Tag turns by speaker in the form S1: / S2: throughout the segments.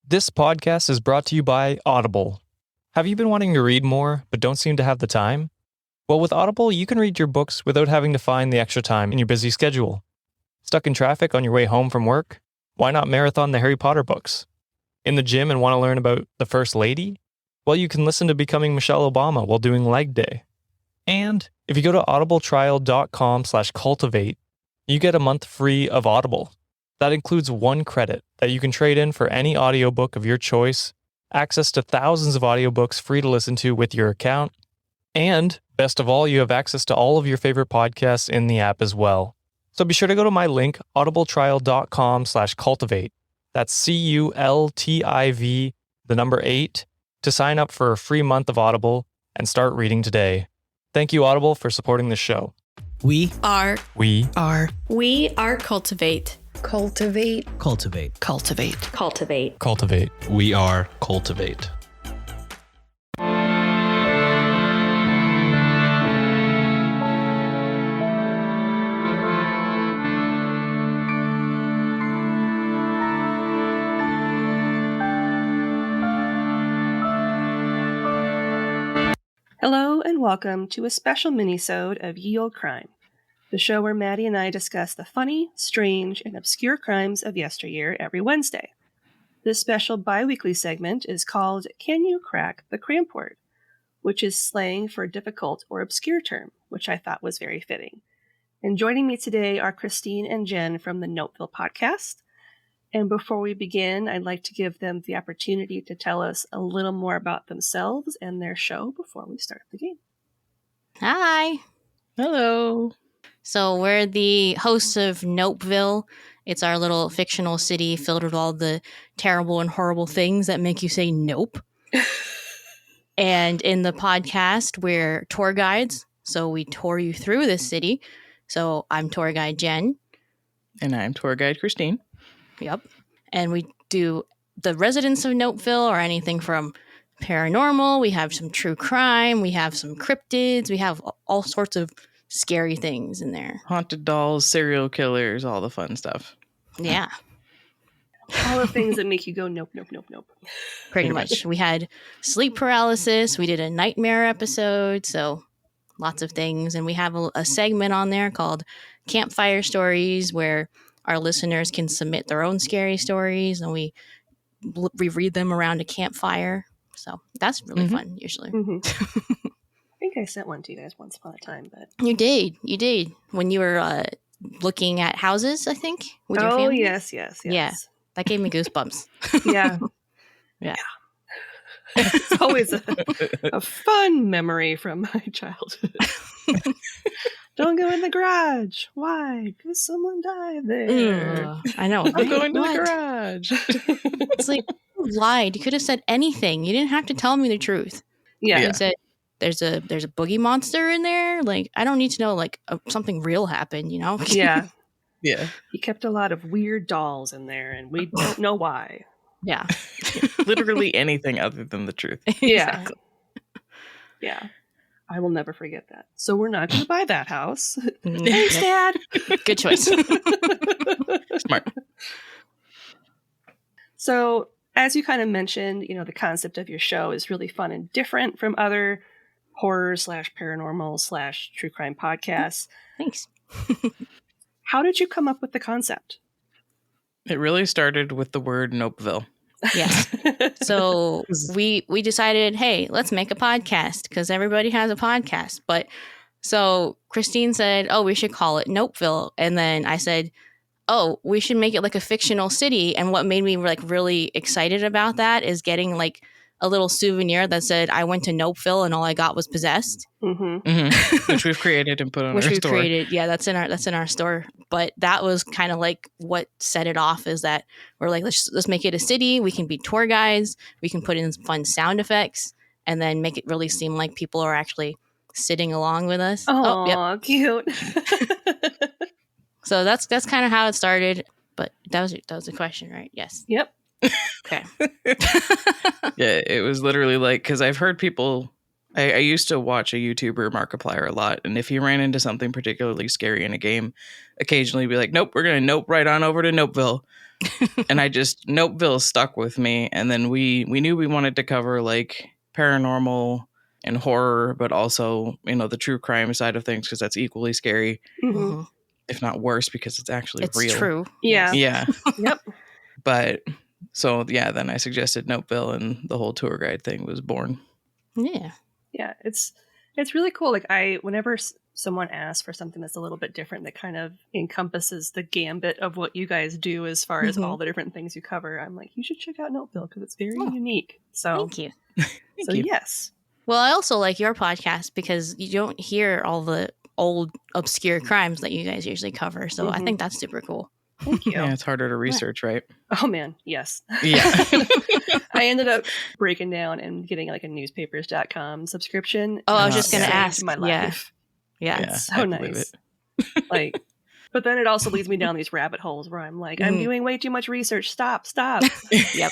S1: This podcast is brought to you by Audible. Have you been wanting to read more, but don't seem to have the time? Well, with Audible, you can read your books without having to find the extra time in your busy schedule. Stuck in traffic on your way home from work? Why not marathon the Harry Potter books? In the gym and want to learn about the First Lady? Well, you can listen to Becoming Michelle Obama while doing leg day. And if you go to audibletrial.com/cultivate, you get a month free of Audible. That includes 1 credit that you can trade in for any audiobook of your choice, access to thousands of audiobooks free to listen to with your account, and best of all, you have access to all of your favorite podcasts in the app as well. So be sure to go to my link, audibletrial.com/cultivate. That's CULTIV, the number 8, to sign up for a free month of Audible and start reading today. Thank you, Audible, for supporting this show.
S2: We
S3: are Cultivate.
S2: Cultivate.
S3: Cultivate.
S2: Cultivate.
S3: Cultivate.
S1: Cultivate.
S4: We are Cultivate.
S5: Hello and welcome to a special mini-sode of Ye Olde Crime, the show where Maddie and I discuss the funny, strange, and obscure crimes of yesteryear every Wednesday. This special bi-weekly segment is called Can You Crack the Cramp-Word, which is slang for a difficult or obscure term, which I thought was very fitting. And joining me today are Christine and Jen from the Nopeville podcast. And before we begin, I'd like to give them the opportunity to tell us a little more about themselves and their show before we start the game.
S6: Hi.
S2: Hello.
S6: So we're the hosts of Nopeville. It's our little fictional city filled with all the terrible and horrible things that make you say nope. And in the podcast, we're tour guides. So we tour you through this city. So I'm tour guide Jen.
S2: And I'm tour guide Christine.
S6: Yep. And we do the residents of Nopeville or anything from paranormal. We have some true crime. We have some cryptids. We have all sorts of scary things in there.
S2: Haunted dolls, serial killers, all the fun stuff.
S6: Yeah.
S5: All the things that make you go, nope, nope, nope, nope.
S6: Pretty much. We had sleep paralysis. We did a nightmare episode. So lots of things. And we have a segment on there called Campfire Stories where our listeners can submit their own scary stories and we read them around a campfire. So that's really fun, usually.
S5: Mm-hmm. I think I sent one to you guys once upon a time, but
S6: You did. When you were looking at houses, I think, with your family.
S5: yes.
S6: Yeah, that gave me goosebumps.
S5: Yeah.
S6: Yeah.
S5: It's always a fun memory from my childhood. Don't go in the garage. Why? Because someone died there.
S6: Ugh, I know.
S2: I'm
S6: right?
S2: going to
S6: What?
S2: the garage.
S6: It's like, you lied. You could have said anything. You didn't have to tell me the truth.
S5: Yeah.
S6: You said there's a boogie monster in there. Like, I don't need to know like something real happened. You know?
S5: Yeah.
S2: Yeah.
S5: He kept a lot of weird dolls in there, and we don't know why.
S6: Yeah.
S2: Literally anything other than the truth.
S5: Yeah.
S6: Exactly.
S5: Yeah. I will never forget that. So we're not going to buy that house.
S6: Mm,
S5: Thanks,
S6: yep.
S5: Dad.
S6: Good choice.
S2: Smart.
S5: So, as you kind of mentioned, the concept of your show is really fun and different from other horror/paranormal/true crime podcasts.
S6: Thanks.
S5: How did you come up with the concept?
S2: It really started with the word Nopeville.
S6: Yes. So we decided, hey, let's make a podcast because everybody has a podcast. But so Christine said, oh, we should call it Nopeville. And then I said, oh, we should make it like a fictional city. And what made me like really excited about that is getting like a little souvenir that said, I went to Nopeville and all I got was possessed.
S5: Mm-hmm.
S2: Which we've created and put on
S6: Which
S2: our
S6: we
S2: store.
S6: created. Yeah, that's in our store. But that was kind of like what set it off is that we're like, let's make it a city. We can be tour guides. We can put in fun sound effects and then make it really seem like people are actually sitting along with us.
S5: Oh,
S6: yep.
S5: cute.
S6: So that's kind of how it started. But that was the question, right? Yes.
S5: Yep.
S6: Okay.
S2: Yeah, it was literally like, because I've heard people, I used to watch a YouTuber, Markiplier, a lot, and if he ran into something particularly scary in a game, occasionally be like, nope, we're going to nope right on over to Nopeville. And Nopeville stuck with me. And then we knew we wanted to cover like paranormal and horror, but also, the true crime side of things, because that's equally scary, if not worse, because it's actually real.
S6: It's true.
S5: Yeah.
S2: Yeah.
S5: Yep.
S2: But so, yeah, then I suggested Nopeville and the whole tour guide thing was born.
S6: Yeah.
S5: Yeah. It's really cool. Like whenever someone asks for something that's a little bit different, that kind of encompasses the gambit of what you guys do as far as all the different things you cover, I'm like, you should check out Nopeville because it's very unique. So
S6: Thank you.
S5: So yes.
S6: Well, I also like your podcast because you don't hear all the old obscure crimes that you guys usually cover. So I think that's super cool.
S5: Thank you.
S2: Yeah, it's harder to research, right?
S5: Oh man, yes.
S2: Yeah.
S5: I ended up breaking down and getting like a newspapers.com subscription.
S6: Oh, I was just going to
S5: Saved
S6: ask.
S5: my life.
S6: Yeah.
S5: It's
S2: I
S5: so
S2: believe
S5: nice.
S2: it.
S5: Like, but then it also leads me down these rabbit holes where I'm like, I'm doing way too much research. Stop.
S6: Yep.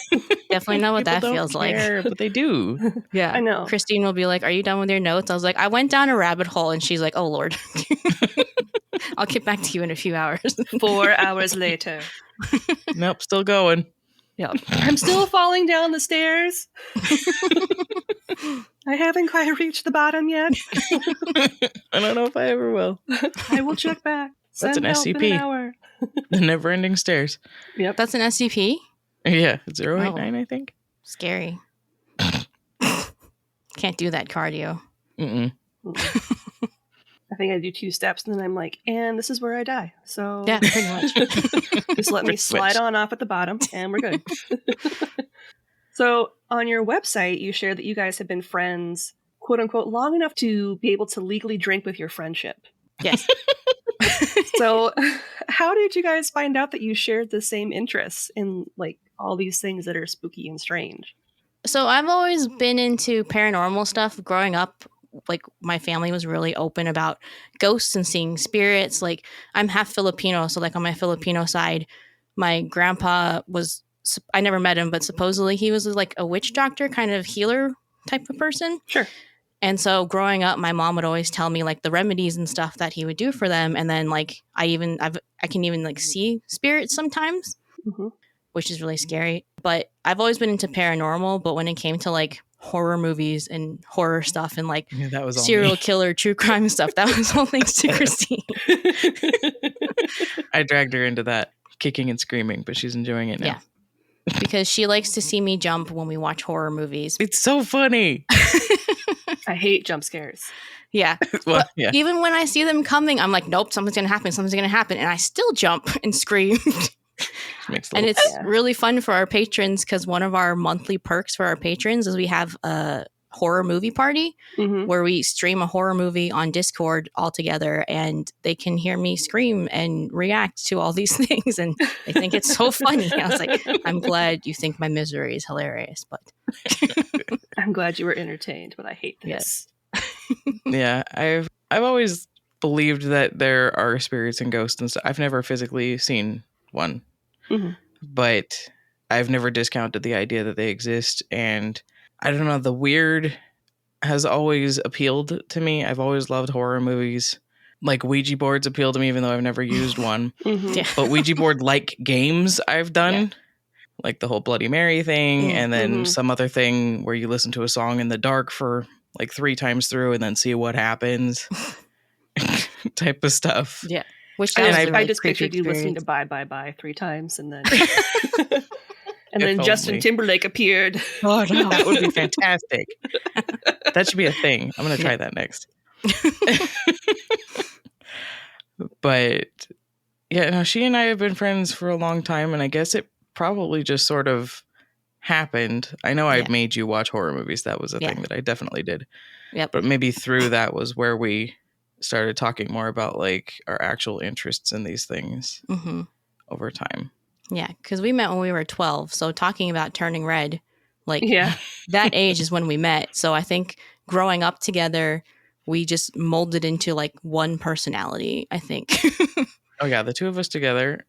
S6: Definitely know what that
S2: People
S6: feels
S2: don't care, but they do.
S6: Yeah.
S5: I know.
S6: Christine will be like, are you done with your notes? I was like, I went down a rabbit hole. And she's like, oh, Lord. I'll get back to you in a few hours.
S5: 4 hours later.
S2: Nope, still going.
S5: Yep. I'm still falling down the stairs. I haven't quite reached the bottom yet.
S2: I don't know if I ever will.
S5: I will check back.
S2: That's
S5: Send
S2: an
S5: help in
S2: SCP.
S5: an hour.
S2: The never-ending stairs.
S5: Yep.
S6: That's an SCP?
S2: Yeah, 089, I think.
S6: Scary. Can't do that cardio.
S2: Mm-mm.
S5: I think I do 2 steps and then I'm like, and this is where I die. So
S6: Yeah, pretty much.
S5: just let me slide on off at the bottom and we're good. So on your website, you shared that you guys have been friends, quote unquote, long enough to be able to legally drink with your friendship.
S6: Yes.
S5: So how did you guys find out that you shared the same interests in like all these things that are spooky and strange?
S6: So I've always been into paranormal stuff growing up. Like my family was really open about ghosts and seeing spirits. Like I'm half Filipino. So like on my Filipino side, my grandpa was, I never met him, but supposedly he was like a witch doctor, kind of healer type of person.
S5: Sure.
S6: And so growing up, my mom would always tell me like the remedies and stuff that he would do for them. And then like I can even like see spirits sometimes, which is really scary. But I've always been into paranormal. But when it came to like horror movies and horror stuff and like
S2: that was all
S6: serial
S2: me.
S6: Killer, true crime stuff, that was all thanks to Christine.
S2: I dragged her into that, kicking and screaming, but she's enjoying it now.
S6: Yeah. Because she likes to see me jump when we watch horror movies.
S2: It's so funny.
S5: I hate jump scares.
S6: Yeah.
S2: Well, yeah.
S6: Even when I see them coming, I'm like, nope, something's going to happen. And I still jump and scream. And it's really fun for our patrons because one of our monthly perks for our patrons is we have a horror movie party where we stream a horror movie on Discord all together and they can hear me scream and react to all these things and they think it's so funny. I was like, I'm glad you think my misery is hilarious, but
S5: I'm glad you were entertained, but I hate this.
S2: Yeah, I've always believed that there are spirits and ghosts and stuff. I've never physically seen one, but I've never discounted the idea that they exist. And I don't know, the weird has always appealed to me. I've always loved horror movies. Like Ouija boards appeal to me, even though I've never used one. But Ouija board like games I've done, like the whole Bloody Mary thing, and then some other thing where you listen to a song in the dark for like 3 times through and then see what happens, type of stuff.
S6: Yeah. Which
S5: I just pictured you listening to Bye Bye Bye 3 times and then and then Justin Timberlake appeared.
S2: Oh, no, that would be fantastic. That should be a thing. I'm going to try that next. But yeah, no, she and I have been friends for a long time, and I guess it probably just sort of happened. I know I made you watch horror movies. That was a thing that I definitely did.
S6: Yep.
S2: But maybe through that was where we started talking more about like our actual interests in these things over time.
S6: Yeah, because we met when we were 12. So talking about turning red, like that age is when we met. So I think growing up together, we just molded into like one personality, I think.
S2: Oh yeah, the two of us together.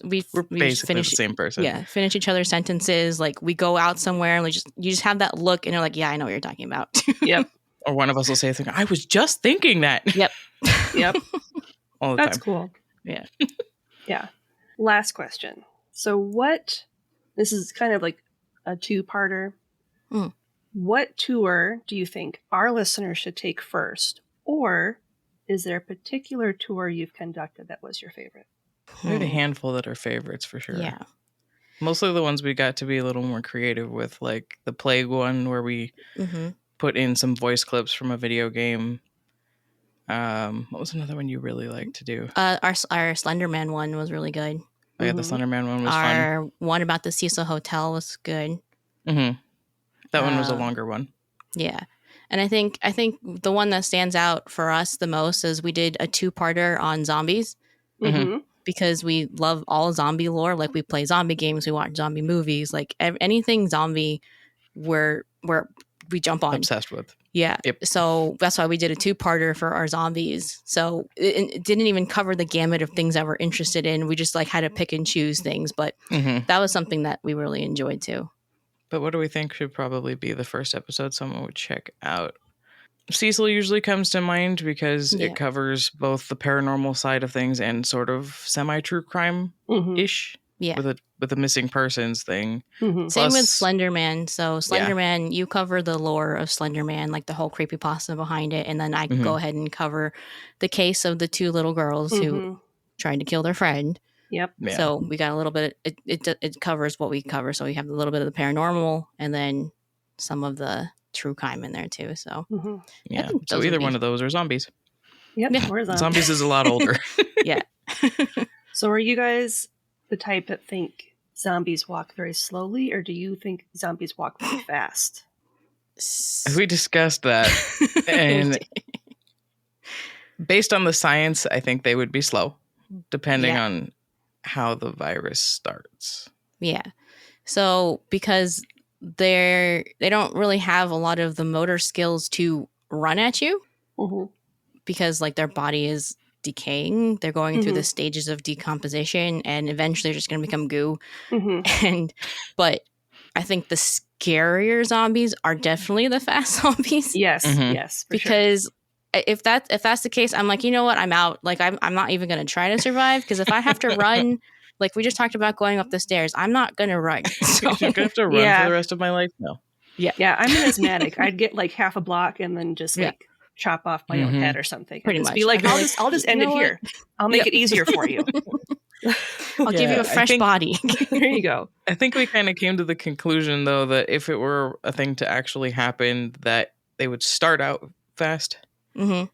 S6: We
S2: basically the same person.
S6: Yeah, finish each other's sentences. Like we go out somewhere and you just have that look and you're like, yeah, I know what you're talking about.
S5: Yep.
S2: Or one of us will say something, I was just thinking that.
S6: Yep.
S5: Yep.
S2: All the
S5: That's
S2: time.
S5: cool.
S6: Yeah.
S5: Yeah. Last question. So this is kind of like a two-parter. What tour do you think our listeners should take first? Or is there a particular tour you've conducted that was your favorite?
S2: We have a handful that are favorites for sure.
S6: Yeah.
S2: Mostly the ones we got to be a little more creative with, like the Plague one where we put in some voice clips from a video game. What was another one you really liked to do?
S6: Our Slenderman one was really good.
S2: Oh, yeah, the Slenderman one was fun.
S6: Our one about the Cecil Hotel was good.
S2: That one was a longer one.
S6: Yeah. And I think the one that stands out for us the most is we did a 2-parter on zombies. Because we love all zombie lore. Like, we play zombie games, we watch zombie movies, like anything zombie where we jump on.
S2: Obsessed with.
S6: Yeah. Yep. So that's why we did a 2-parter for our zombies. So it didn't even cover the gamut of things that we're interested in. We just like had to pick and choose things. But that was something that we really enjoyed too.
S2: But what do we think should probably be the first episode someone would check out? Cecil usually comes to mind because it covers both the paranormal side of things and sort of semi-true crime-ish.
S6: Yeah.
S2: With the missing persons thing.
S6: Same with Slenderman. So Slenderman, you cover the lore of Slenderman, like the whole creepypasta behind it. And then I go ahead and cover the case of the 2 little girls who tried to kill their friend.
S5: Yep.
S2: Yeah.
S6: So we got a little bit, it covers what we cover. So we have a little bit of the paranormal and then some of the true crime in there too. So
S2: yeah. So either one of those are zombies.
S5: Yep.
S6: Yeah.
S2: Zombies is a lot older.
S6: Yeah.
S5: So are you guys the type that think zombies walk very slowly, or do you think zombies walk very fast?
S2: We discussed that. And based on the science, I think they would be slow, depending on how the virus starts.
S6: Yeah. So because they don't really have a lot of the motor skills to run at you because like their body is decaying. They're going through the stages of decomposition and eventually they're just going to become goo. But I think the scarier zombies are definitely the fast zombies.
S5: Yes. Yes.
S6: Because if that's the case, I'm like, you know what? I'm out. Like I'm not even going to try to survive because if I have to run, like we just talked about going up the stairs, I'm not going to run. So.
S2: I'm going to have to run for the rest of my life? No.
S5: Yeah. Yeah. I'm an asthmatic. I'd get like half a block and then just like chop off my own head or something.
S6: Pretty much.
S5: Be like, I'll just end it here. I'll make it easier for you.
S6: I'll give you a fresh body.
S5: There you go.
S2: I think we kind of came to the conclusion, though, that if it were a thing to actually happen, that they would start out fast and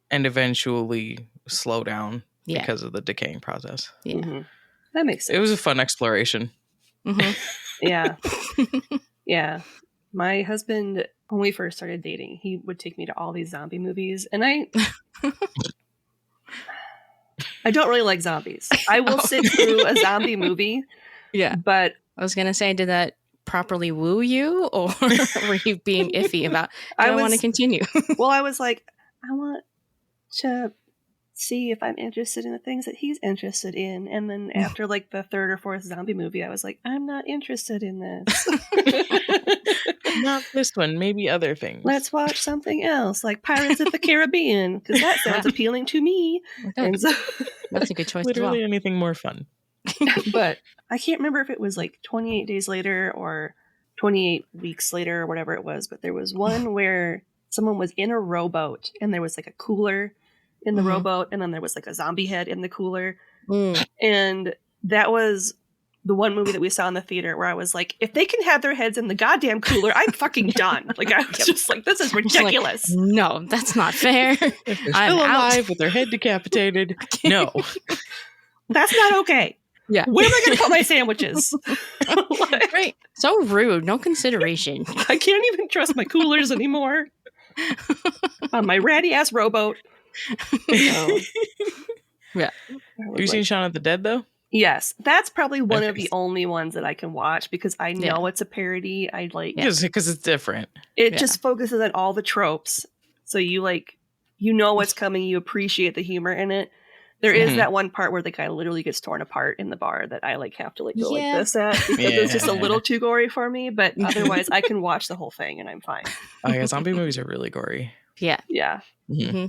S2: eventually slow down because of the decaying process.
S6: Yeah.
S5: That makes sense.
S2: It was a fun exploration.
S5: Yeah. Yeah. My husband, when we first started dating, he would take me to all these zombie movies. And I don't really like zombies. I will sit through a zombie movie.
S6: Yeah.
S5: But
S6: I was going to say, did that properly woo you? Or were you being iffy about, I want to continue?
S5: Well, I was like, I want to see if I'm interested in the things that he's interested in. And then after like the 3rd or 4th zombie movie, I was like, I'm not interested in this.
S2: Not this one, maybe other things.
S5: Let's watch something else, like Pirates of the Caribbean, because that sounds appealing to me. And so,
S6: that's a good choice.
S2: Literally anything more fun.
S5: But I can't remember if it was like 28 days later or 28 weeks later or whatever it was, but there was one where someone was in a rowboat and there was like a cooler in the rowboat, and then there was like a zombie head in the cooler. And that was the one movie that we saw in the theater where I was like, if they can have their heads in the goddamn cooler, I'm fucking done. Like, I was just like, this is ridiculous.
S6: Like, no, that's not fair.
S2: If they're still alive with their head decapitated, no.
S5: That's not okay.
S6: Yeah.
S5: Where am I going to put my sandwiches?
S6: Like, right. So rude. No consideration.
S5: I can't even trust my coolers anymore. On my ratty ass rowboat. So,
S6: yeah.
S2: Have you seen Shaun of the Dead, though?
S5: Yes. That's probably one of the only ones that I can watch because I know it's a parody. I like
S2: because it's different.
S5: It just focuses on all the tropes. So you like, you know what's coming. You appreciate the humor in it. There is that one part where the guy literally gets torn apart in the bar that I like have to like go like this at because it's just a little too gory for me. But otherwise, I can watch the whole thing and I'm fine.
S2: Oh yeah, zombie movies are really gory.
S6: Yeah.
S5: Yeah.
S6: Mm-hmm.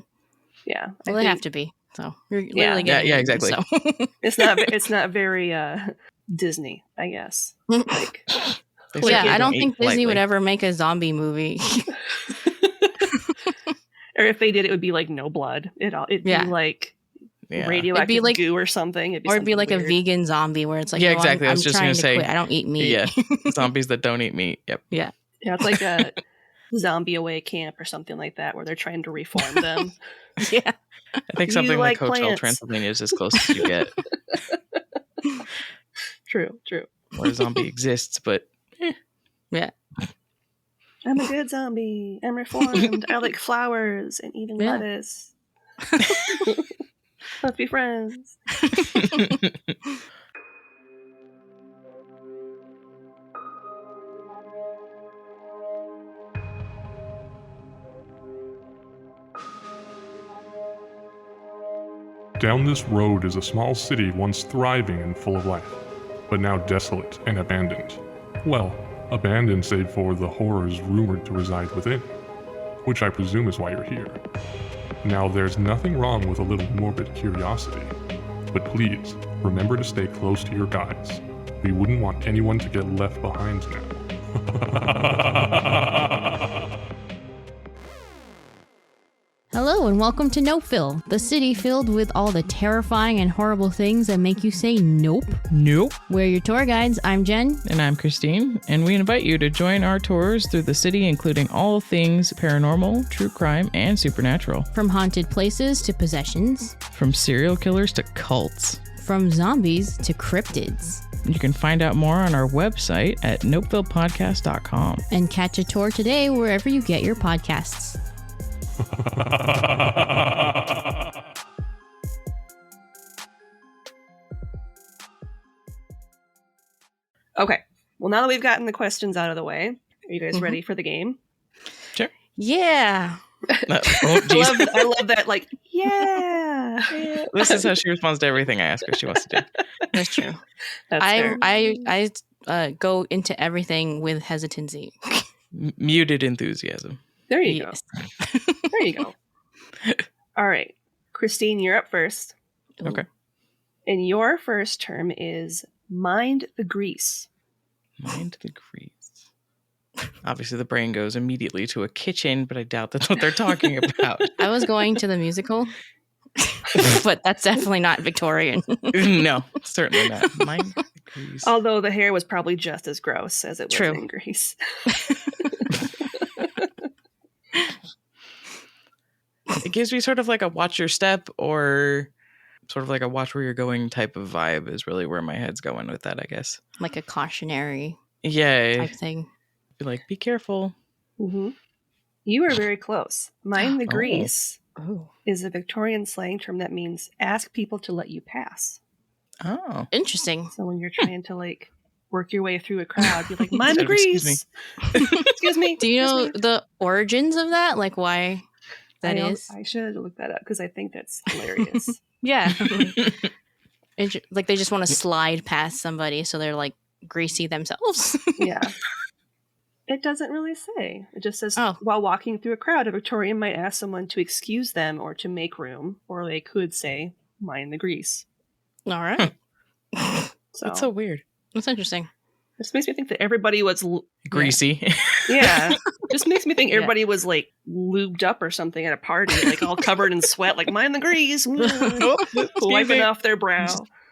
S5: Yeah.
S6: Well, they have to be. So you're literally getting
S2: exactly.
S6: So.
S5: It's not very Disney, I guess. Like,
S6: yeah, I don't
S2: eat
S6: think Disney
S2: lightly.
S6: would ever make a zombie movie.
S5: or if they did, it would be like no blood. It'd be like radioactive
S6: It'd be like
S5: goo or something.
S6: Or it'd be like
S5: weird.
S6: a vegan zombie where it's like,
S2: Yeah,
S6: no,
S2: exactly. I
S6: I'm
S2: was just
S6: trying
S2: gonna
S6: to
S2: say,
S6: quit. I don't eat meat.
S2: Yeah, zombies that don't eat meat. Yep.
S6: Yeah.
S5: Yeah, it's like a zombie away camp or something like that where they're trying to reform them.
S6: Yeah.
S2: I think
S5: You
S2: something like
S5: like
S2: Hotel
S5: plants.
S2: Transylvania is as close as you get.
S5: True.
S2: Where a zombie exists, but
S6: Yeah.
S5: I'm a good zombie. I'm reformed. I like flowers and eating
S6: Yeah.
S5: lettuce. Let's be friends.
S3: Down this road is a small city once thriving and full of life, but now desolate and abandoned. Well, abandoned save for the horrors rumored to reside within, which I presume is why you're here. Now, there's nothing wrong with a little morbid curiosity, but please, remember to stay close to your guides. We wouldn't want anyone to get left behind now.
S6: Hello and welcome to Nopeville, the city filled with all the terrifying and horrible things that make you say nope.
S2: Nope.
S6: We're your tour guides. I'm Jen.
S2: And I'm Christine, and we invite you to join our tours through the city, including all things paranormal, true crime, and supernatural.
S6: From haunted places to possessions,
S2: From serial killers to cults.
S6: from zombies to cryptids.
S2: You can find out more on our website at nopevillepodcast.com.
S6: And catch a tour today wherever you get your podcasts.
S5: Okay. Well, now that we've gotten the questions out of the way, are you guys ready for the game?
S6: Yeah.
S2: Oh, geez.
S5: I love that. Like, yeah.
S2: This is how she responds to everything I ask her she wants to do.
S6: That's true.
S5: That's fair.
S6: I go into everything with hesitancy.
S2: Muted enthusiasm.
S5: There you go.
S6: Yes.
S5: There you go. All right. Christine, you're up first.
S2: Okay.
S5: And your first term is mind the grease.
S2: Mind the grease. Obviously, the brain goes immediately to a kitchen, but I doubt that's what they're talking about.
S6: I was going to the musical, but that's definitely not Victorian.
S2: No, certainly not. Mind the grease.
S5: Although the hair was probably just as gross as it was
S6: True.
S5: in Grease.
S2: It gives me sort of like a watch your step or sort of like a watch where you're going type of vibe is really where my head's going with that, I guess.
S6: Like a cautionary
S2: Yeah.
S6: type thing.
S2: Be like, be careful.
S5: Mm-hmm. You were very close. Mind the
S2: Oh.
S5: grease
S6: Oh.
S5: is a Victorian slang term that means ask people to let you pass.
S2: Oh.
S6: Interesting.
S5: So when you're trying to like work your way through a crowd, you're like, mind the
S2: Excuse
S5: grease. Excuse me.
S6: Do you know
S5: Excuse me.
S6: the origins of that? Like why that is?
S5: I should look that up because I think that's hilarious.
S6: Yeah. Like they just want to slide past somebody, so they're like greasy themselves.
S5: Yeah. It doesn't really say. It just says,
S6: Oh.
S5: while walking through a crowd, a Victorian might ask someone to excuse them or to make room, or they could say, mind the grease.
S6: All right.
S5: So,
S2: That's so weird.
S6: That's interesting.
S5: this makes me think that everybody was,
S2: Greasy.
S5: yeah, just makes me think everybody was like lubed up or something at a party, like all covered in sweat, like mind the grease, wiping off their brow.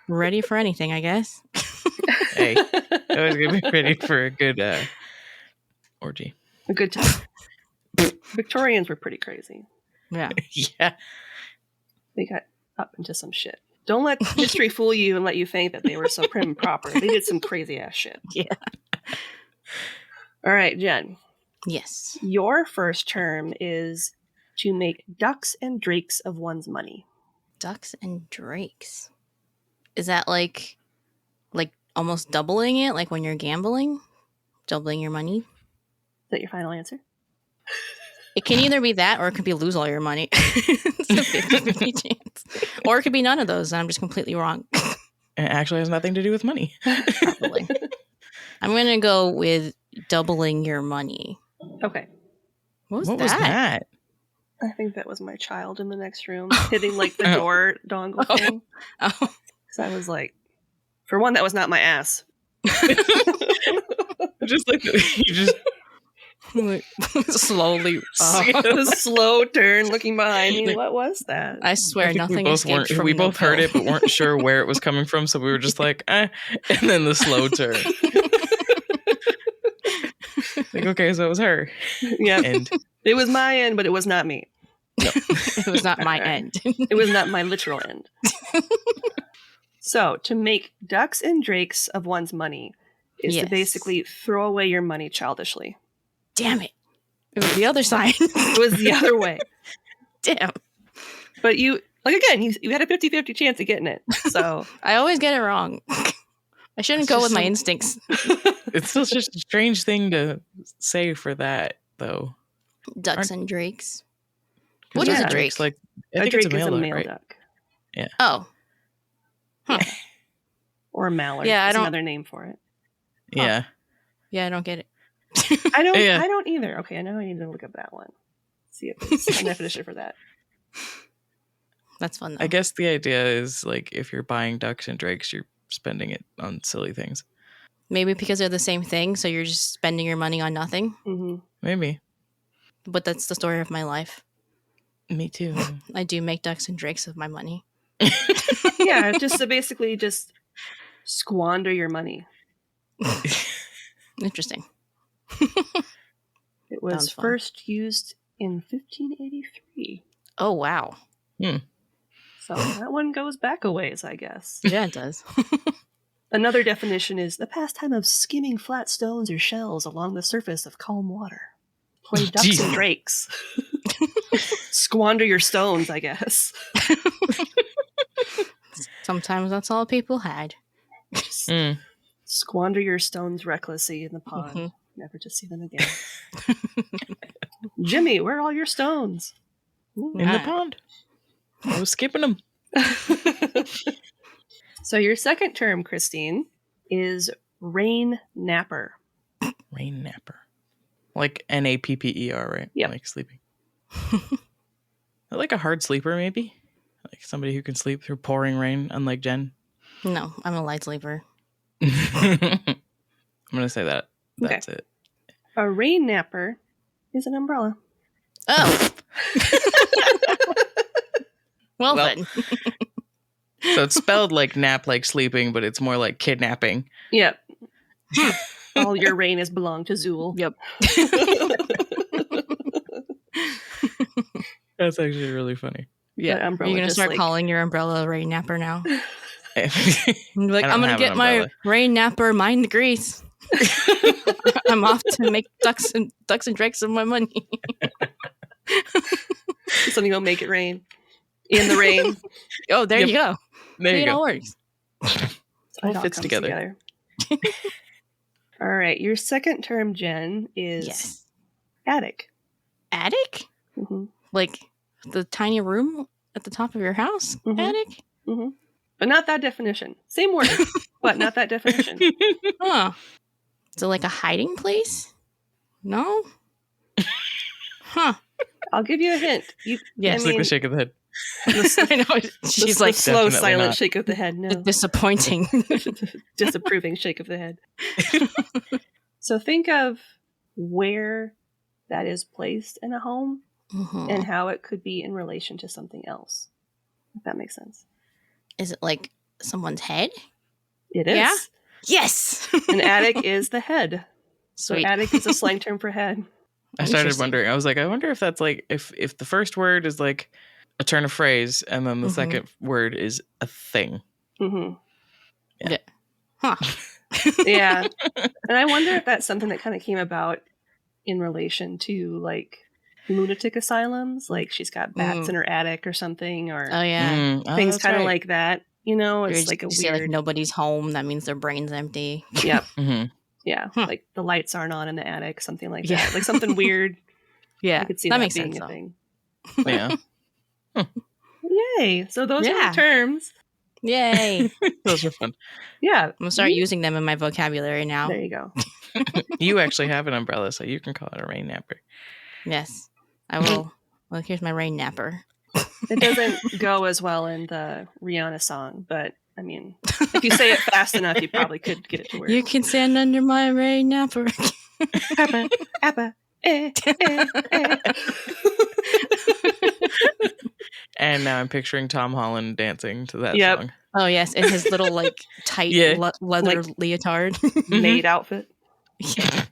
S6: Ready for anything, I guess.
S2: Hey, I was going to be ready for a good orgy.
S5: A good time. Victorians were pretty crazy.
S6: Yeah.
S2: Yeah.
S5: They got up into some shit. Don't let history fool you and let you think that they were so prim and proper. They did some crazy ass shit.
S6: Yeah.
S5: All right, Jen.
S6: Yes.
S5: Your first term is to make ducks and drakes of one's money.
S6: Ducks and drakes. Is that like almost doubling it, like when you're gambling? Doubling your money?
S5: Is that your final answer?
S6: It can either be that or it could be lose all your money. It's a 50-50 chance. Or it could be none of those and I'm just completely wrong.
S2: And it actually has nothing to do with money.
S6: Probably. I'm going to go with doubling your money.
S5: Okay.
S6: What
S2: What was that?
S5: I think that was my child in the next room hitting like the door dongle thing.
S6: Oh.
S5: So I was like, For one, that was not my ass.
S2: Just like you just
S6: slowly.
S5: A slow turn, looking behind me. What was that?
S6: I swear,
S2: I think
S6: nothing
S2: we both
S6: escaped
S2: weren't.
S6: from
S2: We both heard
S6: Nopeville.
S2: it, but weren't sure where it was coming from. So we were just like, and then the slow turn. Like, okay, so it was her.
S5: Yeah,
S2: And
S5: it was my end, but it was not me.
S6: It was not my end.
S5: It was not my literal end. So, to make ducks and drakes of one's money is to
S6: Yes.
S5: basically throw away your money childishly.
S6: Damn it. It was the other side.
S5: It was the other way.
S6: Damn.
S5: But you had a 50-50 chance of getting it. So,
S6: I always get it wrong. I shouldn't
S2: It's
S6: go
S2: just
S6: with my
S2: some-
S6: instincts.
S2: it's still just a strange thing to say for that, though.
S6: Ducks and drakes.
S2: 'Cause
S6: What is
S5: Yeah.
S6: a drake?
S2: It's like, I
S5: a
S2: think
S5: drake
S2: it's a male,
S5: is a
S2: duck,
S5: male
S2: right?
S5: duck.
S6: Oh.
S5: Or a mallard.
S6: Yeah, I
S5: is
S6: don't-
S5: another name for it.
S2: Yeah.
S6: Yeah, I don't get it.
S5: I don't
S2: Yeah.
S5: I don't either. Okay, I know I need to look up that one. See if there's a definition for that.
S6: That's fun though.
S2: I guess the idea is like if you're buying ducks and drakes, you're spending it on silly things.
S6: Maybe because they're the same thing, so you're just spending your money on nothing.
S5: Hmm.
S2: Maybe.
S6: But that's the story of my life.
S2: Me too.
S6: I do make ducks and drakes of my money.
S5: Yeah, just to basically just squander your money.
S6: Interesting.
S5: It was
S6: Sounds fun.
S5: first used in 1583.
S6: Oh, wow.
S5: So that one goes back a ways, I guess.
S6: Yeah, it does.
S5: Another definition is the pastime of skimming flat stones or shells along the surface of calm water. Play ducks
S2: Jeez.
S5: and drakes. Squander your stones, I guess.
S6: Sometimes that's all people had.
S2: Mm.
S5: Squander your stones recklessly in the pond,
S6: Mhm.
S5: never to see them again. Jimmy, where are all your stones?
S2: In the pond. I was skipping them.
S5: So your second term, Christine, is rain napper.
S2: Rain napper. Like NAPPER, right?
S5: Yep.
S2: Like sleeping. Like a hard sleeper, maybe? Like somebody who can sleep through pouring rain, unlike Jen.
S6: No, I'm a light sleeper.
S2: I'm going to say that. That's it.
S5: A rain napper is an umbrella.
S6: Oh. Well,
S2: Well,
S6: then.
S2: So it's spelled like nap, like sleeping, but it's more like kidnapping.
S5: Yep. All your rain has belonged to Zool.
S6: Yep.
S2: That's actually really funny.
S6: Yeah.
S5: That
S6: Are
S5: umbrella
S6: you going to
S5: just,
S6: start
S5: like-
S6: calling your umbrella rain napper now?
S2: I
S6: Like,
S2: don't
S6: I'm going to
S2: have
S6: get
S2: an
S6: my
S2: umbrella.
S6: rain napper, mind the grease. I'm off to make ducks and drakes of my money.
S5: Something will make it rain. In the rain.
S6: Oh, there
S2: Yep.
S6: you go.
S2: There
S6: See,
S2: you
S6: it all
S2: go.
S6: works.
S5: It
S2: All fits
S5: comes
S2: together.
S5: All right. Your second term, Jen, is
S6: Yes.
S5: attic.
S6: Attic?
S5: Mm-hmm.
S6: Like the tiny room at the top of your house?
S5: Mhm.
S6: Attic?
S5: Mm-hmm. But not that definition. Same word, but not that definition.
S6: Huh. So like a hiding place? No? Huh.
S5: I'll give you a hint. You,
S6: Yes.
S2: It's like the shake of the head.
S6: I know. She's
S5: the
S6: like
S5: slow,
S2: Definitely
S5: silent
S2: not.
S5: shake of the head. No.
S6: disappointing.
S5: Disapproving shake of the head. So think of where that is placed in a home
S6: Mhm.
S5: and how it could be in relation to something else. If that makes sense.
S6: Is it like someone's head?
S5: It is.
S6: Yeah? Yes.
S5: An attic is the head. So
S6: Sweet.
S5: attic is a slang term for head.
S2: I started
S6: Interesting.
S2: wondering. I was like, I wonder if that's like if the first word is like a turn of phrase, and then the
S6: Mhm.
S2: second word is a thing.
S5: Hmm.
S6: Huh.
S5: Yeah. And I wonder if that's something that kind of came about in relation to like lunatic asylums. Like she's got bats in her attic or something, or
S6: Oh yeah.
S5: things
S2: that's
S5: kind of
S2: right.
S5: like that. You know, it's
S6: You're
S5: like a
S6: just- you say,
S5: weird.
S6: nobody's home. That means their brain's empty.
S5: Yep.
S2: Mhm.
S5: Yeah.
S6: Huh.
S5: Like the lights aren't on in the attic, something like
S6: Yeah.
S5: that. Like something weird.
S6: Yeah,
S5: I could see
S6: that
S5: that
S6: makes
S5: being
S6: sense.
S5: a
S6: Though.
S5: thing.
S2: Yeah,
S5: Yay. So those are
S6: Yeah.
S5: the terms.
S6: Yay!
S2: those are fun.
S5: Yeah.
S6: I'm gonna start using them in my vocabulary now.
S5: There you go.
S2: You actually have an umbrella, so you can call it a rain napper.
S6: Yes, I will. Well, here's my rain napper.
S5: It doesn't go as well in the Rihanna song, but I mean, if you say it fast enough, you probably could get it to work.
S6: You can stand under my rain apple.
S5: Appa, appa, eh, eh, eh.
S2: And now I'm picturing Tom Holland dancing to that
S5: Yep.
S2: song.
S6: Oh yes, in his little like tight
S2: Yeah.
S6: leather
S5: Like-
S6: leotard.
S5: Maid outfit.
S6: Yeah.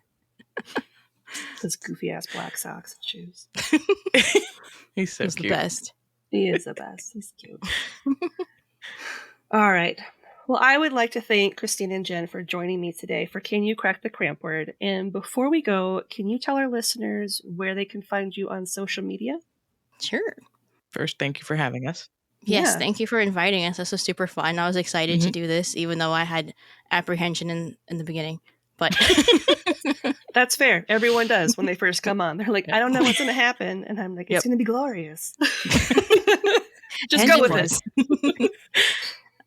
S5: His goofy ass black socks and shoes.
S2: He's so
S6: He's the
S2: cute.
S6: best.
S5: He is the best. He's cute. All right. Well, I would like to thank Christine and Jen for joining me today for Can You Crack the Cramp-Word? And before we go, can you tell our listeners where they can find you on social media?
S6: Sure.
S2: First, thank you for having us.
S6: Yes,
S5: Yeah.
S6: thank you for inviting us. This was super fun. I was excited to do this, even though I had apprehension in the beginning. But
S5: That's fair. Everyone does when they first come on. They're like, I don't know what's going to happen. And I'm like, it's
S2: Yep.
S5: going to be glorious. Just
S6: And
S5: go
S6: it
S5: with
S6: was.
S5: it.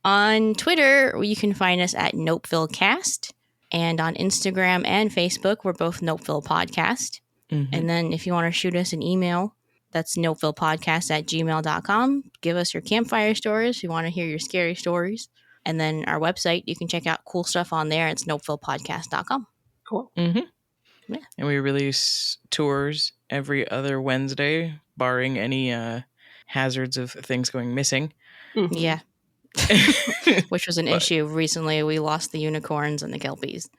S6: On Twitter, you can find us at Nopeville Cast. And on Instagram and Facebook, we're both Nopeville Podcast.
S2: Mhm.
S6: And then if you want to shoot us an email, that's nopevillepodcast@gmail.com. Give us your campfire stories. We want to hear your scary stories. And then our website, you can check out cool stuff on there. It's nopevillepodcast.com.
S5: Cool.
S2: Mm-hmm.
S6: Yeah.
S2: And we release tours every other Wednesday, barring any hazards of things going missing.
S5: Mhm.
S6: Yeah, which was an
S2: But-
S6: issue recently. We lost the unicorns and the kelpies.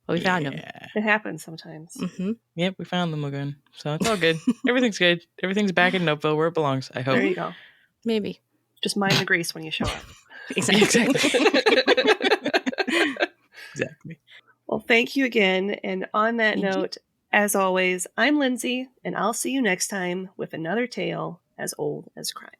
S6: But we found them.
S2: Yeah.
S5: It happens sometimes.
S6: Hmm.
S2: Yep, we found them again. So it's all good. Everything's good. Everything's back in Nopeville where it belongs, I hope.
S5: There you go.
S6: Maybe.
S5: Just mind the grease when you show up.
S6: Exactly.
S2: Exactly.
S5: Well, thank you again. And on that
S6: Thank you.
S5: note, as always, I'm Lindsay, and I'll see you next time with another tale as old as crime.